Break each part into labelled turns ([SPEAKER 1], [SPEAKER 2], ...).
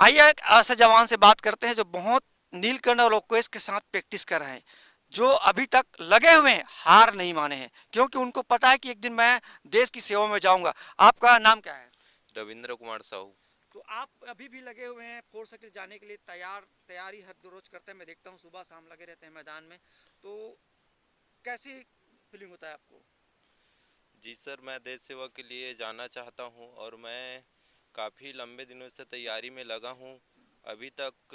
[SPEAKER 1] आइए एक ऐसे जवान से बात करते हैं जो बहुत नीलकंठ और लोकेश के साथ प्रैक्टिस कर रहे हैं, जो अभी तक लगे हुए हैं, हार नहीं माने हैं, क्योंकि उनको पता है कि एक दिन मैं देश की सेवा में जाऊंगा। आपका नाम क्या है?
[SPEAKER 2] रविंद्र कुमार साहू।
[SPEAKER 1] तो आप अभी भी लगे हुए हैं फोर्स सर्किल जाने के लिए, तैयारी हर रोज करते हैं, मैं देखता हूँ सुबह शाम लगे रहते हैं मैदान में। तो कैसी फीलिंग होता है आपको?
[SPEAKER 2] जी सर, मैं देश सेवा के लिए जाना चाहता हूं और मैं काफ़ी लंबे दिनों से तैयारी में लगा हूं। अभी तक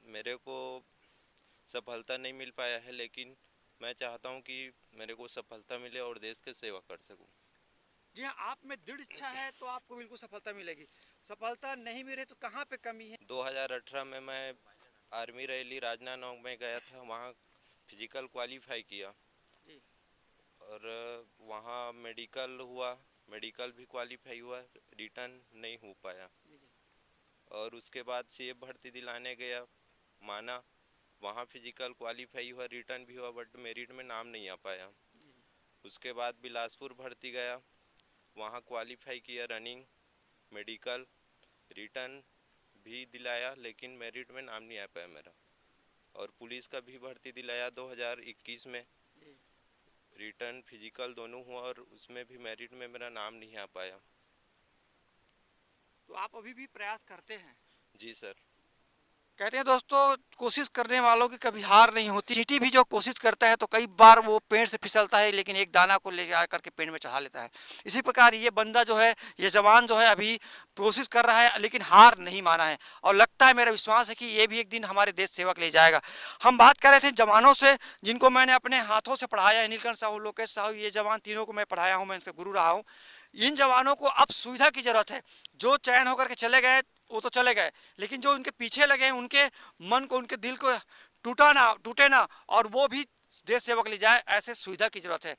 [SPEAKER 2] मेरे को सफलता नहीं मिल पाया है, लेकिन मैं चाहता हूं कि मेरे को सफलता मिले और देश की सेवा कर सकूं।
[SPEAKER 1] जी हाँ, आप में दृढ़ इच्छा है तो आपको बिल्कुल सफलता मिलेगी। सफलता नहीं मिले तो कहाँ पे कमी है?
[SPEAKER 2] 2018 में मैं आर्मी रैली राजनांदगांव में गया था, वहां फिजिकल क्वालिफाई किया
[SPEAKER 1] जी
[SPEAKER 2] और वहां मेडिकल हुआ। मेडिकल भी क्वालिफाई हुआ, रिटर्न नहीं हो पाया।
[SPEAKER 1] जी जी
[SPEAKER 2] और उसके बाद सीए भर्ती दिलाने गया, माना, वहाँ फिजिकल क्वालिफाई हुआ, रिटर्न भी हुआ, बट मेरिट में नाम नहीं आ पाया।
[SPEAKER 1] जी जी।
[SPEAKER 2] उसके बाद बिलासपुर भर्ती गया, वहाँ क्वालिफाई किया, रनिंग, मेडिकल, रिटर्न भी दिलाया, लेकिन मेरिट में नाम नहीं आ पाया मेरा। और पुलिस का भी भर्ती दिलाया 2021 में,
[SPEAKER 1] जी।
[SPEAKER 2] रिटर्न फिजिकल दोनों हुआ और उसमें भी मेरिट में मेरा नाम नहीं आ पाया।
[SPEAKER 1] तो आप अभी भी प्रयास करते हैं?
[SPEAKER 2] जी सर।
[SPEAKER 1] कहते हैं दोस्तों, कोशिश करने वालों की कभी हार नहीं होती। चींटी भी जो कोशिश करता है तो कई बार वो पेड़ से फिसलता है, लेकिन एक दाना को ले जा करके पेड़ में चढ़ा लेता है। इसी प्रकार ये बंदा जो है, ये जवान जो है, अभी कोशिश कर रहा है लेकिन हार नहीं माना है, और लगता है, मेरा विश्वास है कि ये भी एक दिन हमारे देश सेवा के लिए जाएगा। हम बात कर रहे थे जवानों से जिनको मैंने अपने हाथों से पढ़ाया है, नीलकंठ साहू, लोकेश साहू, ये जवान तीनों को मैं पढ़ाया हूँ, मैं इसका गुरु रहा हूँ। इन जवानों को अब सुविधा की जरूरत है। जो चयन होकर के चले गए वो तो चले गए, लेकिन जो उनके पीछे लगे हैं, उनके मन को, उनके दिल को टूटा ना टूटे ना, और वो भी देश सेवा के लिए जाए, ऐसे सुविधा की जरूरत है।